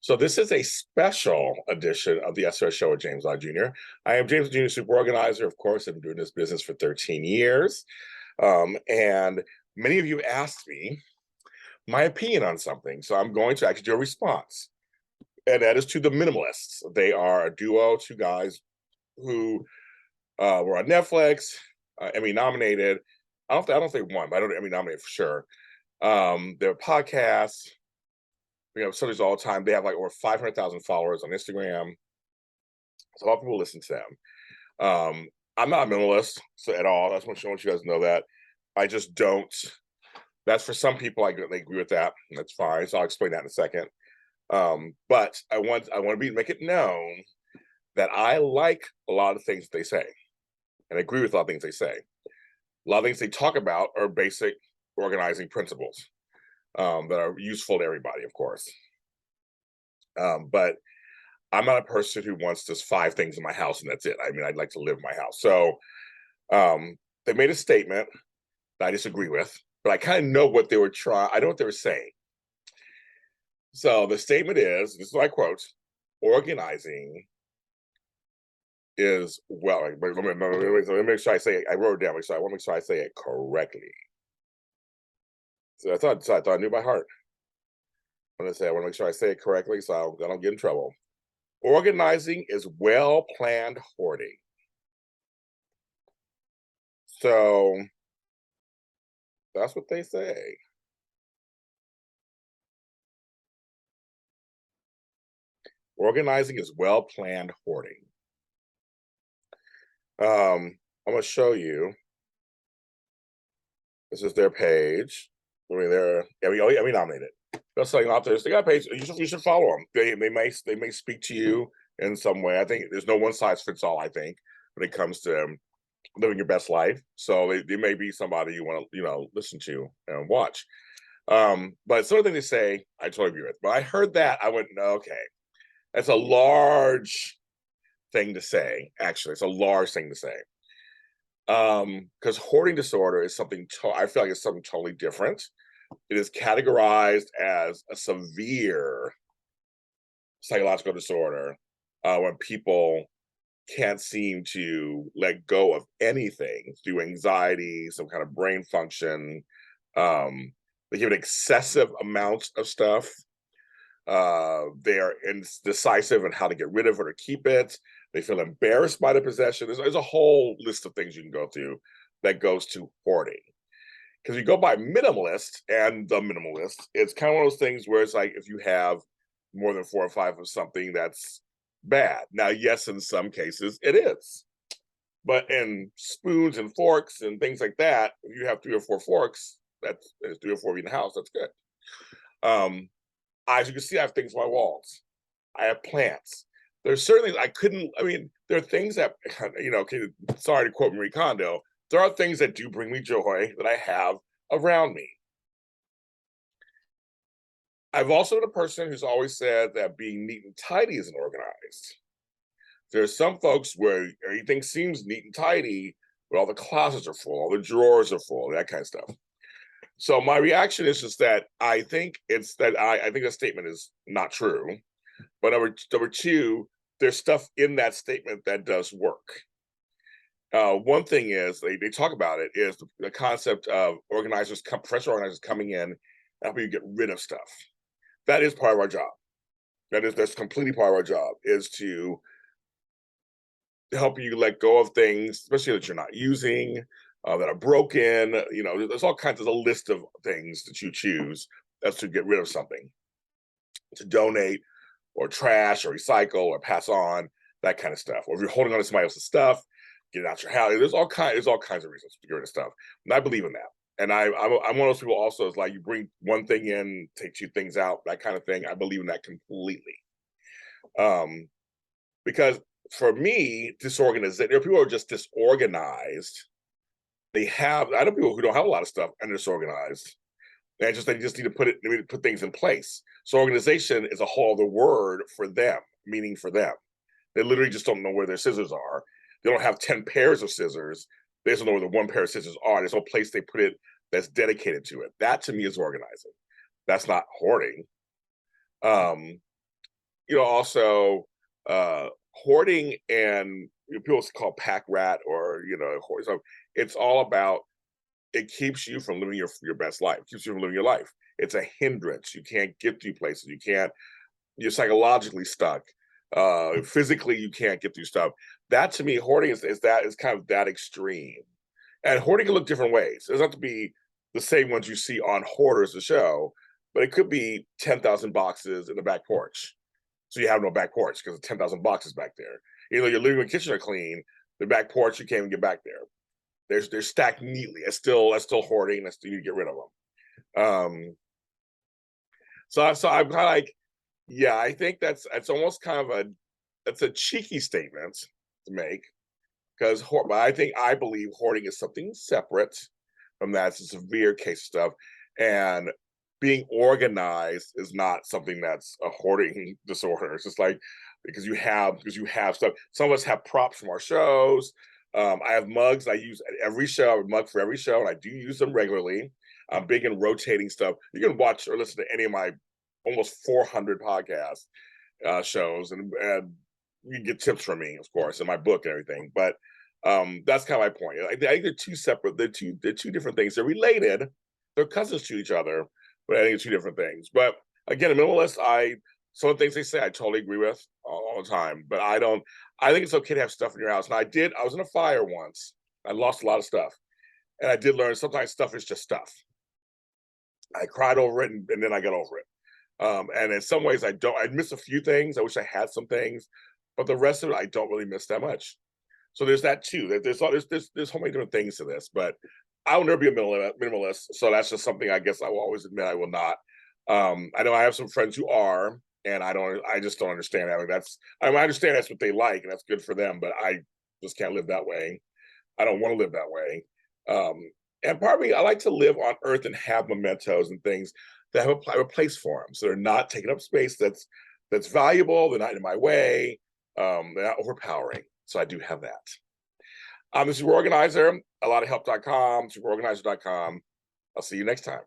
So this is a special edition of the SOS Show with James Lott Jr. I am James Jr., super organizer. Of course, I've been doing this business for 13 years. And many of you asked me my opinion on something. So I'm going to actually do a response. And that is to the Minimalists. They are a duo, two guys who were on Netflix, Emmy nominated. I don't think won, but I don't Emmy nominated for sure. Their podcasts, studies all the time. They have like over 500,000 followers on Instagram. So a lot of people listen to them. I'm not a minimalist at all. I just want you guys to know that. I just don't. That's for some people. They agree with that. That's fine. So I'll explain that in a second. But I want to make it known that I like a lot of things that they say, and I agree with a lot of things they say. A lot of things they talk about are basic organizing principles that are useful to everybody, of course. But I'm not a person who wants just 5 things in my house and that's it. I mean, I'd like to live in my house. So they made a statement that I disagree with, but I kind of know what they were trying. I know what they were saying. So the statement is, this is my quote: organizing is let me make sure I say it. I wrote it down. So I want to make sure I say it correctly. So I thought I knew by heart. I want to make sure I say it correctly so I don't get in trouble. Organizing is well-planned hoarding. So that's what they say. Organizing is well-planned hoarding. I'm going to show you. This is their page. I mean, they're nominated. They're selling out there. They got a page. You should follow them. They may speak to you in some way. I think there's no one size fits all. I think when it comes to living your best life. So they may be somebody you want to listen to and watch. But some of the things they say, I totally agree with. But I heard that, I went, okay, that's a large thing to say. Actually, it's a large thing to say. Because hoarding disorder is something I feel like it's something totally different. It is categorized as a severe psychological disorder when people can't seem to let go of anything through anxiety, some kind of brain function. They give excessive amounts of stuff. They are indecisive in how to get rid of it or keep it. They feel embarrassed by the possession. There's a whole list of things you can go through that goes to hoarding. Because you go by minimalist and the minimalist, it's kind of one of those things where it's like if you have more than 4 or 5 of something, that's bad. Now, yes, in some cases it is. But in spoons and forks and things like that, if you have 3 or 4 forks, that's 3 or 4 in the house, that's good. As you can see, I have things on my walls. I have plants. There's certainly, there are things that, sorry to quote Marie Kondo, there are things that do bring me joy that I have around me. I've also been a person who's always said that being neat and tidy isn't organized. There's some folks where everything seems neat and tidy, but all the closets are full, all the drawers are full, that kind of stuff. So my reaction is just that I think I think that statement is not true. But number 2, there's stuff in that statement that does work. One thing is they talk about it is the concept of professional organizers coming in and helping you get rid of stuff. That is part of our job. That's completely part of our job, is to help you let go of things, especially that you're not using, that are broken. There's all kinds of a list of things that you choose. That's to get rid of something, to donate, or trash, or recycle, or pass on, that kind of stuff. Or if you're holding on to somebody else's stuff, get it out your house. There's all kinds of reasons to get rid of stuff. And I believe in that. And I'm one of those people also, is like, you bring one thing in, take 2 things out, that kind of thing. I believe in that completely. Because for me, there are people who are just disorganized. I know people who don't have a lot of stuff and they're disorganized. They just need to put things in place. So organization is a whole other word for them, meaning for them. They literally just don't know where their scissors are. They don't have 10 pairs of scissors. They just don't know where the 1 pair of scissors are. There's no place they put it that's dedicated to it. That to me is organizing. That's not hoarding. also hoarding, and people call pack rat, or hoard. So it's all about, it keeps you from living your best life. It keeps you from living your life. It's a hindrance. You can't get through places. You're psychologically stuck. Physically, you can't get through stuff. That, to me, hoarding is kind of that extreme. And hoarding can look different ways. It doesn't have to be the same ones you see on Hoarders, the show, but it could be 10,000 boxes in the back porch. So you have no back porch because 10,000 boxes back there. Your living room and kitchen are clean. The back porch, you can't even get back there. They're stacked neatly. That's still hoarding. That's still, you get rid of them. So I'm kind of like, yeah, I think it's almost kind of a cheeky statement to make, because I believe hoarding is something separate from that. It's a severe case of stuff, and being organized is not something that's a hoarding disorder. It's just like, because you have stuff. Some of us have props from our shows. I have mugs I use at every show. I have a mug for every show, and I do use them regularly. I'm big in rotating stuff. You can watch or listen to any of my almost 400 podcast shows, and you can get tips from me, of course, in my book and everything. But that's kind of my point. I think they're two separate. They're two different things. They're related. They're cousins to each other, but I think it's two different things. But again, a minimalist, some of the things they say I totally agree with all the time. But I don't. I think it's okay to have stuff in your house. And I was in a fire once. I lost a lot of stuff, and I did learn sometimes stuff is just stuff. I cried over it, and then I got over it. And in some ways, I miss a few things. I wish I had some things, but the rest of it, I don't really miss that much. So there's that too. There's so many different things to this, but I will never be a minimalist. So that's just something I guess I will always admit I will not. I know I have some friends who are, and I just don't understand how I understand that's what they like, and that's good for them, but I just can't live that way. I don't want to live that way. And part of me, I like to live on Earth and have mementos and things that have a place for them, so they're not taking up space that's valuable. They're not in my way. They're not overpowering. So I do have that. I'm the Super Organizer, alotofhelp.com, superorganizer.com. I'll see you next time.